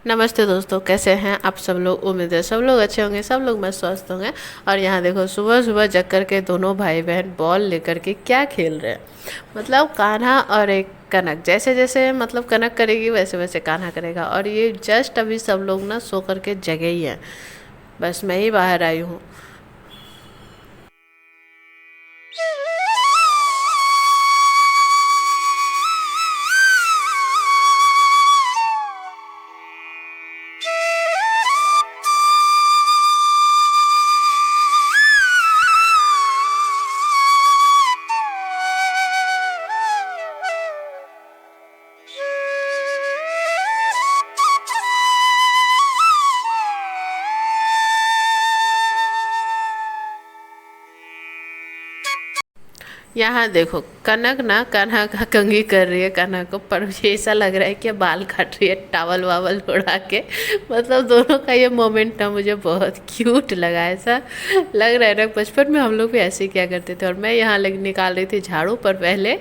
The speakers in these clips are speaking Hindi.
नमस्ते दोस्तों, कैसे हैं आप सब लोग। उम्मीद है सब लोग अच्छे होंगे, सब लोग मस्त स्वस्थ होंगे। और यहाँ देखो सुबह सुबह जग कर के दोनों भाई बहन बॉल लेकर के क्या खेल रहे हैं। मतलब कान्हा और एक कनक, जैसे जैसे मतलब कनक करेगी वैसे वैसे कान्हा करेगा। और ये जस्ट अभी सब लोग ना सो कर के जगे ही हैं, बस मैं ही बाहर आई हूँ। यहाँ देखो कनक ना कान्हा का कंघी कर रही है कान्हा को, पर ये ऐसा लग रहा है कि बाल काट रही है टावल वावल उड़ा के। मतलब दोनों का ये मोमेंट ना मुझे बहुत क्यूट लगा। ऐसा लग रहा है ना बचपन में हम लोग भी ऐसे ही किया करते थे। और मैं यहाँ लग निकाल रही थी झाड़ू, पर पहले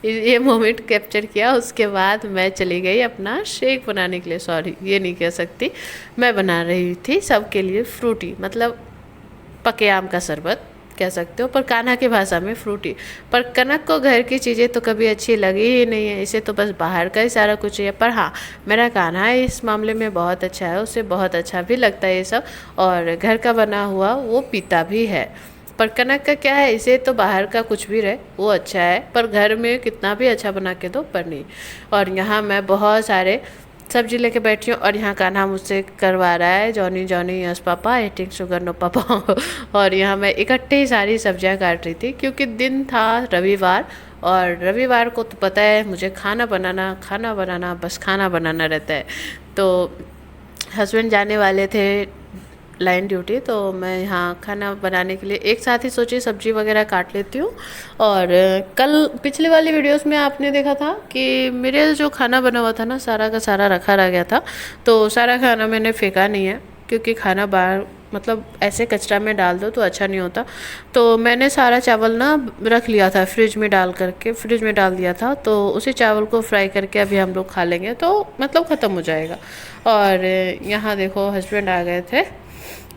ये मोमेंट कैप्चर किया। उसके बाद मैं चली गई अपना शेक बनाने के लिए। सॉरी, ये नहीं कह सकती। मैं बना रही थी सबके लिए फ्रूटी, मतलब पके आम का शरबत कह सकते हो, पर कान्हा की भाषा में फ्रूटी। पर कनक को घर की चीज़ें तो कभी अच्छी लगी ही नहीं है, इसे तो बस बाहर का ही सारा कुछ है। पर हाँ, मेरा कान्हा इस मामले में बहुत अच्छा है, उसे बहुत अच्छा भी लगता है ये सब। और घर का बना हुआ वो पीता भी है। पर कनक का क्या है, इसे तो बाहर का कुछ भी रहे वो अच्छा है, पर घर में कितना भी अच्छा बना के दो पर नहीं। और यहाँ मैं बहुत सारे सब्जी लेके बैठी हूँ, और यहाँ कान्हा मुझसे करवा रहा है Johnny Johnny yes papa eating sugar no papa. और यहाँ मैं इकट्ठे ही सारी सब्जियाँ काट रही थी, क्योंकि दिन था रविवार। और रविवार को तो पता है मुझे खाना बनाना बस खाना बनाना रहता है। तो हस्बैंड जाने वाले थे लाइन ड्यूटी, तो मैं यहाँ खाना बनाने के लिए एक साथ ही सोची सब्जी वगैरह काट लेती हूँ। और कल पिछले वाली वीडियोस में आपने देखा था कि मेरे जो खाना बना हुआ था ना, सारा का सारा रखा रह गया था। तो सारा खाना मैंने फेंका नहीं है, क्योंकि खाना बाहर मतलब ऐसे कचरा में डाल दो तो अच्छा नहीं होता। तो मैंने सारा चावल ना रख लिया था फ्रिज में फ्रिज में डाल दिया था। तो उसी चावल को फ्राई करके अभी हम लोग खा लेंगे, तो मतलब ख़त्म हो जाएगा। और यहाँ देखो हस्बैंड आ गए थे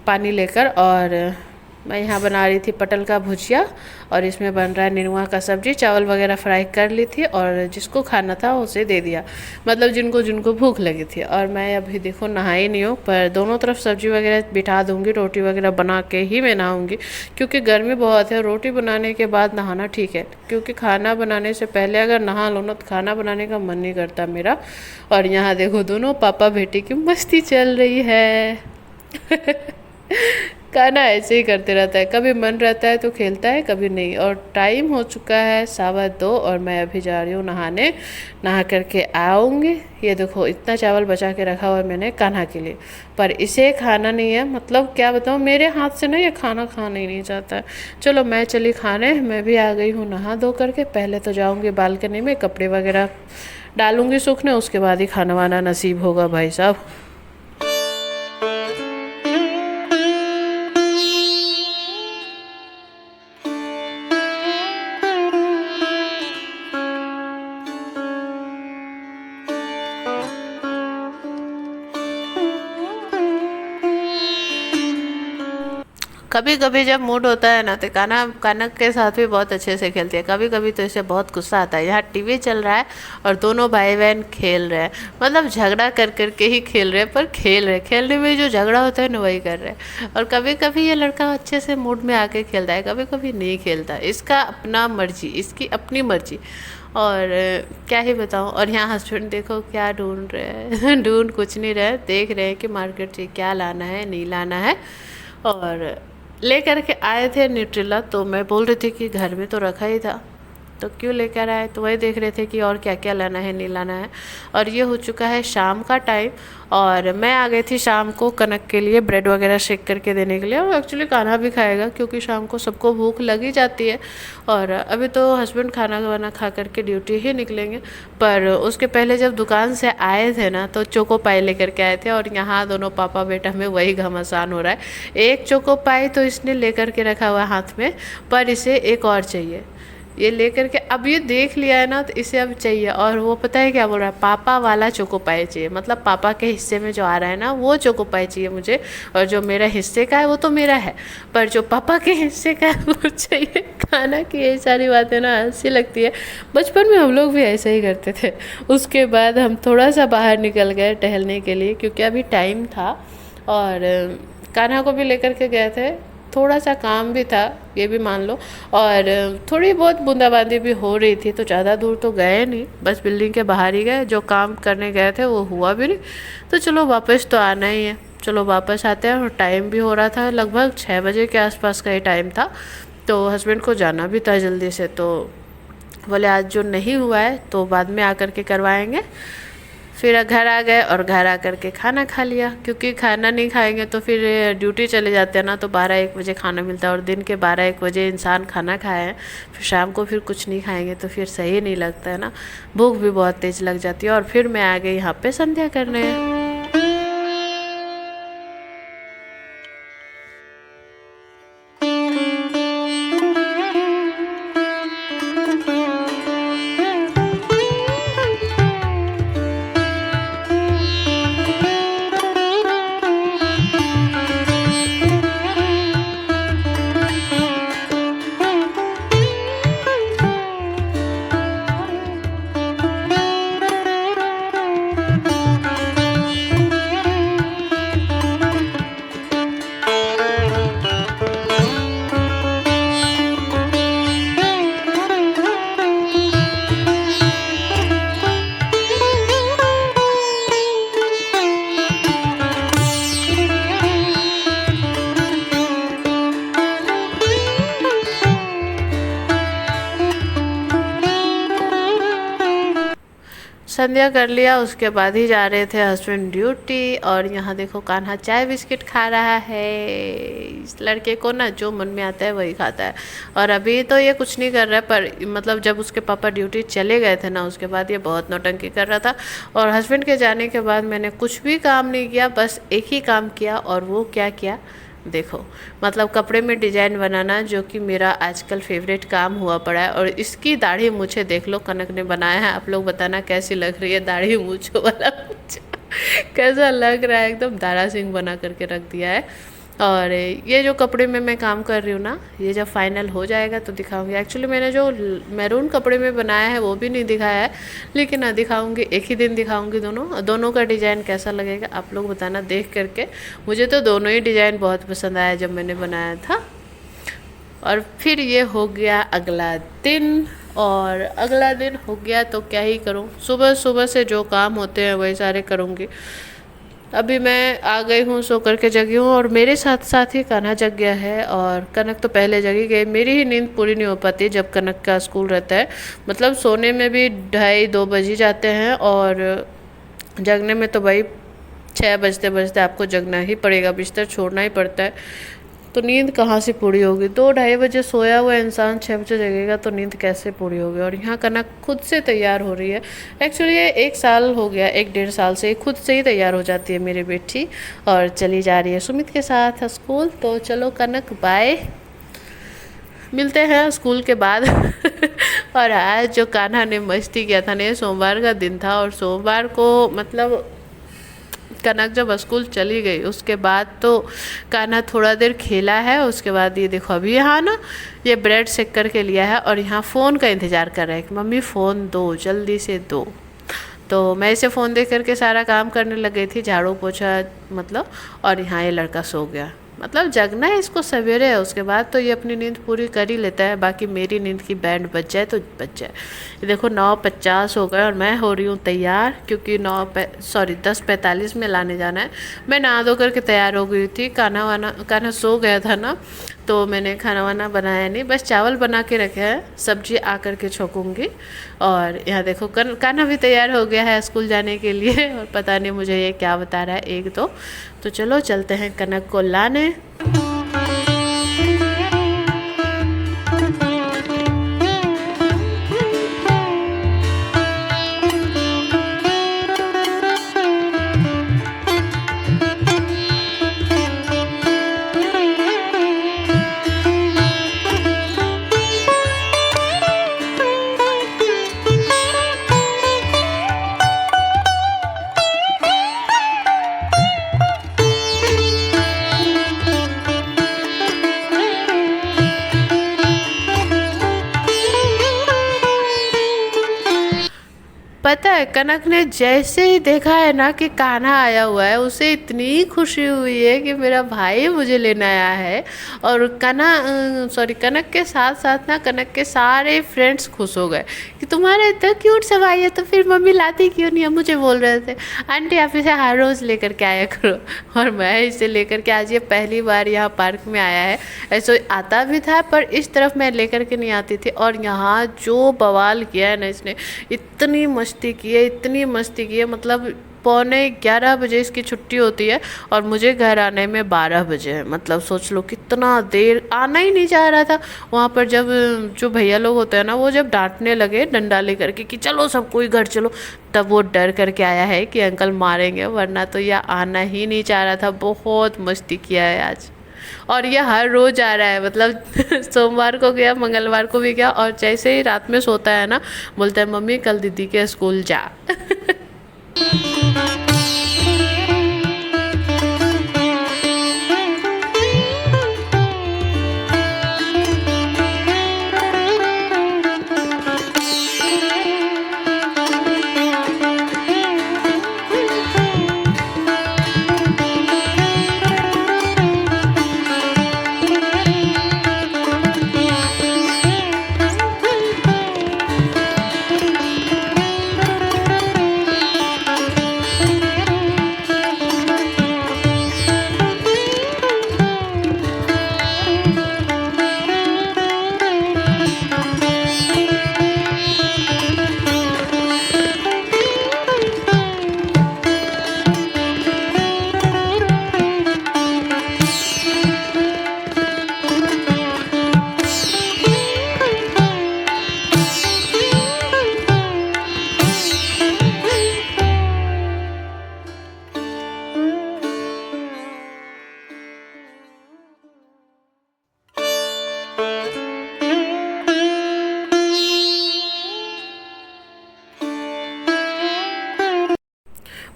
पानी लेकर, और मैं यहाँ बना रही थी पटल का भुजिया। और इसमें बन रहा है निनुआ का सब्जी। चावल वगैरह फ्राई कर ली थी, और जिसको खाना था उसे दे दिया, मतलब जिनको जिनको भूख लगी थी। और मैं अभी देखो नहाई नहीं हूँ, पर दोनों तरफ सब्जी वगैरह बिठा दूँगी, रोटी वगैरह बना के ही मैं नहाऊँगी। क्योंकि गर्मी बहुत है, रोटी बनाने के बाद नहाना ठीक है, क्योंकि खाना बनाने से पहले अगर नहा लो ना तो खाना बनाने का मन नहीं करता मेरा। और यहाँ देखो दोनों पापा बेटी की मस्ती चल रही है। गाना ऐसे ही करते रहता है, कभी मन रहता है तो खेलता है, कभी नहीं। और टाइम हो चुका है 2:15, और मैं अभी जा रही हूँ नहाने। नहा करके आऊँगी। ये देखो इतना चावल बचा के रखा हुआ है मैंने कान्हा के लिए, पर इसे खाना नहीं है। मतलब क्या बताऊँ, मेरे हाथ से ना ये खाना खाना ही नहीं चाहता है। चलो मैं चली खाने, मैं भी आ गई हूँ नहा धो करके। पहले तो जाऊँगी बालकनी में कपड़े वगैरह डालूँगी सूखने, उसके बाद ही खाना वाना नसीब होगा भाई साहब। कभी कभी जब मूड होता है ना, तो कान्हा कनक के साथ भी बहुत अच्छे से खेलती है। कभी कभी तो इसे बहुत गुस्सा आता है। यहाँ टीवी चल रहा है और दोनों भाई बहन खेल रहे हैं, मतलब झगड़ा कर कर के ही खेल रहे हैं, पर खेल रहे हैं। खेलने में जो झगड़ा होता है ना वही कर रहे हैं। और कभी कभी ये लड़का अच्छे से मूड में आके खेलता है, कभी कभी नहीं खेलता। इसका अपना मर्जी, इसकी अपनी मर्जी। और क्या ही बताऊँ। और यहाँ हस्बैंड देखो क्या ढूंढ रहे हैं। ढूंढ कुछ नहीं रहे, देख रहे हैं कि मार्केट से क्या लाना है नहीं लाना है। और ले करके आए थे न्यूट्रेला, तो मैं बोल रही थी कि घर में तो रखा ही था, तो क्यों लेकर आए। तो वही देख रहे थे कि और क्या क्या लाना है नहीं लाना है। और ये हो चुका है शाम का टाइम, और मैं आ गई थी शाम को कनक के लिए ब्रेड वगैरह शेक करके देने के लिए। और एक्चुअली कान्हा भी खाएगा, क्योंकि शाम को सबको भूख लगी जाती है। और अभी तो हस्बैंड खाना वाना खा करके ड्यूटी ही निकलेंगे, पर उसके पहले जब दुकान से आए थे ना, तो चोको पाई लेकर के आए थे। और यहाँ दोनों पापा बेटा में वही घमासान हो रहा है। एक चोको पाई तो इसने लेकर के रखा हुआ हाथ में, पर इसे एक और चाहिए। ये लेकर के अब ये देख लिया है ना, तो इसे अब चाहिए। और वो पता है क्या बोल रहा है, पापा वाला चोको पाई चाहिए, मतलब पापा के हिस्से में जो आ रहा है ना वो चोको पाई चाहिए मुझे, और जो मेरा हिस्से का है वो तो मेरा है, पर जो पापा के हिस्से का है वो चाहिए। खाना की ये सारी बातें ना हंसी लगती है। बचपन में हम लोग भी ऐसे ही करते थे। उसके बाद हम थोड़ा सा बाहर निकल गए टहलने के लिए, क्योंकि अभी टाइम था, और कान्हा को भी लेकर के गए थे। थोड़ा सा काम भी था, ये भी मान लो, और थोड़ी बहुत बूंदाबांदी भी हो रही थी, तो ज़्यादा दूर तो गए नहीं, बस बिल्डिंग के बाहर ही गए। जो काम करने गए थे वो हुआ भी नहीं, तो चलो वापस तो आना ही है, चलो वापस आते हैं। और टाइम भी हो रहा था, लगभग 6 बजे के आसपास का ही टाइम था, तो हस्बैंड को जाना भी था जल्दी से, तो बोले आज जो नहीं हुआ है तो बाद में आकर के करवाएंगे। फिर घर आ गए और घर आकर के खाना खा लिया, क्योंकि खाना नहीं खाएंगे तो फिर ड्यूटी चले जाते हैं ना, तो 12-1 बजे खाना मिलता है, और दिन के 12-1 बजे इंसान खाना खाए हैं, फिर शाम को फिर कुछ नहीं खाएंगे तो फिर सही नहीं लगता है ना, भूख भी बहुत तेज़ लग जाती है। और फिर मैं आ गई यहाँ पे संध्या करने। संध्या कर लिया, उसके बाद ही जा रहे थे हस्बैंड ड्यूटी। और यहाँ देखो कान्हा चाय बिस्किट खा रहा है। इस लड़के को ना जो मन में आता है वही खाता है। और अभी तो ये कुछ नहीं कर रहा है, पर मतलब जब उसके पापा ड्यूटी चले गए थे ना, उसके बाद ये बहुत नौटंकी कर रहा था। और हस्बैंड के जाने के बाद मैंने कुछ भी काम नहीं किया, बस एक ही काम किया, और वो क्या किया देखो, मतलब कपड़े में डिजाइन बनाना, जो कि मेरा आजकल फेवरेट काम हुआ पड़ा है। और इसकी दाढ़ी मूछे देख लो, कनक ने बनाया है, आप लोग बताना कैसी लग रही है दाढ़ी मूछों वाला मूछ कैसा लग रहा है, एकदम दारा सिंह बना करके रख दिया है। और ये जो कपड़े में मैं काम कर रही हूँ ना, ये जब फाइनल हो जाएगा तो दिखाऊंगी। एक्चुअली मैंने जो मैरून कपड़े में बनाया है वो भी नहीं दिखाया है, लेकिन हाँ दिखाऊंगी, एक ही दिन दिखाऊंगी। दोनों दोनों का डिज़ाइन कैसा लगेगा आप लोग बताना देख करके। मुझे तो दोनों ही डिज़ाइन बहुत पसंद आया जब मैंने बनाया था। और फिर ये हो गया अगला दिन, और अगला दिन हो गया तो क्या ही करूँ, सुबह सुबह से जो काम होते हैं वही सारे करूँगी। अभी मैं आ गई हूँ, सो करके जगी हूँ, और मेरे साथ साथ ही कान्हा जग गया है। और कनक तो पहले जगी गई, मेरी ही नींद पूरी नहीं हो पाती जब कनक का स्कूल रहता है, मतलब सोने में भी 2:30-2 बज ही जाते हैं, और जगने में तो भाई 6 बजते बजते आपको जगना ही पड़ेगा, बिस्तर छोड़ना ही पड़ता है। तो नींद कहाँ से पूरी होगी, 2-2:30 बजे सोया हुआ इंसान 6 बजे जगेगा तो नींद कैसे पूरी होगी। और यहाँ कनक खुद से तैयार हो रही है। एक्चुअली ये 1 साल हो गया, 1-1.5 साल से खुद से ही तैयार हो जाती है मेरी बेटी, और चली जा रही है सुमित के साथ स्कूल। तो चलो कनक बाय, मिलते हैं स्कूल के बाद। और आज जो कान्हा ने मस्ती किया था ना, ये सोमवार का दिन था, और सोमवार को मतलब कनक जब स्कूल चली गई उसके बाद तो कान्हा थोड़ा देर खेला है। उसके बाद ये देखो अभी यहाँ ना ये ब्रेड सेक करके लिया है, और यहाँ फ़ोन का इंतज़ार कर रहा है कि मम्मी फ़ोन दो, जल्दी से दो। तो मैं इसे फ़ोन दे करके सारा काम करने लग गई थी, झाड़ू पोछा मतलब। और यहाँ ये लड़का सो गया, मतलब जगना है इसको सवेरे है, उसके बाद तो ये अपनी नींद पूरी कर ही लेता है। बाकी मेरी नींद की बैंड बज जाए तो बज जाए। ये देखो 9:50 हो गए और मैं हो रही हूँ तैयार, क्योंकि 10:45 में लाने जाना है। मैं नहा धो करके तैयार हो गई थी। कान्हा सो गया था ना, तो मैंने खाना वाना बनाया नहीं, बस चावल बना के रखे हैं, सब्जी आ कर के छोकूँगी। और यहाँ देखो कान्हा भी तैयार हो गया है स्कूल जाने के लिए, और पता नहीं मुझे ये क्या बता रहा है एक दो। तो चलो चलते हैं कनक को लाने। है, कनक ने जैसे ही देखा है ना कि कान्हा आया हुआ है, उसे इतनी खुशी हुई है कि मेरा भाई मुझे लेने आया है। और कनक के साथ साथ ना कनक के सारे फ्रेंड्स खुश हो गए कि तुम्हारा इतना क्यूट सा भाई है, तो फिर मम्मी लाती क्यों नहीं है। मुझे बोल रहे थे आंटी आप इसे हर रोज़ लेकर के आया करो, और मैं इसे लेकर के आज ये पहली बार यहाँ पार्क में आया है। ऐसे आता भी था पर इस तरफ मैं लेकर के नहीं आती थी। और यहाँ जो बवाल किया है ना इसने, इतनी मस्ती की है, इतनी मस्ती की है, मतलब 11:15 इसकी छुट्टी होती है और मुझे घर आने में 12 बजे है। मतलब सोच लो कितना देर, आना ही नहीं चाह रहा था। वहाँ पर जब जो भैया लोग होते हैं ना, वो जब डांटने लगे डंडा लेकर के कि चलो सब कोई घर चलो, तब वो डर करके आया है कि अंकल मारेंगे, वरना तो यह आना ही नहीं चाह रहा था। बहुत मस्ती किया है आज, और ये हर रोज़ आ रहा है। मतलब सोमवार को गया, मंगलवार को भी गया, और जैसे ही रात में सोता है ना, बोलता है मम्मी कल दीदी के स्कूल जा।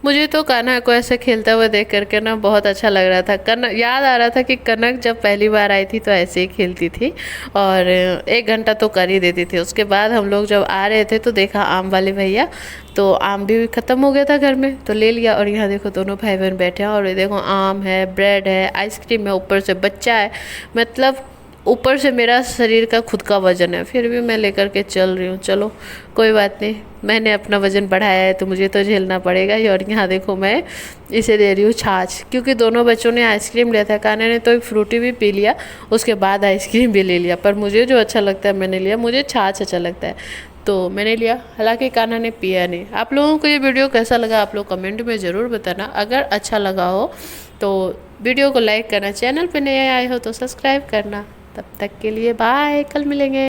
मुझे तो कान्हा को ऐसे खेलता हुआ देख करके ना बहुत अच्छा लग रहा था। कनक याद आ रहा था कि कनक जब पहली बार आई थी तो ऐसे ही खेलती थी, और 1 घंटा तो कर ही देती थी। उसके बाद हम लोग जब आ रहे थे तो देखा आम वाले भैया, तो आम भी ख़त्म हो गया था घर में, तो ले लिया। और यहाँ देखो दोनों भाई बहन बैठे हैं, और ये देखो आम है, ब्रेड है, आइसक्रीम है, ऊपर से बच्चा है। मतलब ऊपर से मेरा शरीर का खुद का वज़न है, फिर भी मैं लेकर के चल रही हूँ। चलो कोई बात नहीं, मैंने अपना वज़न बढ़ाया है तो मुझे तो झेलना पड़ेगा ही। और यहाँ देखो मैं इसे दे रही हूँ छाछ, क्योंकि दोनों बच्चों ने आइसक्रीम लिया था। कान्हा ने तो एक फ्रूटी भी पी लिया, उसके बाद आइसक्रीम भी ले लिया, पर मुझे जो अच्छा लगता है मैंने लिया। मुझे छाछ अच्छा लगता है तो मैंने लिया, हालांकि कान्हा ने पिया नहीं। आप लोगों को ये वीडियो कैसा लगा आप लोग कमेंट में ज़रूर बताना। अगर अच्छा लगा हो तो वीडियो को लाइक करना, चैनल पे नए आए हो तो सब्सक्राइब करना। तब तक के लिए बाय, कल मिलेंगे।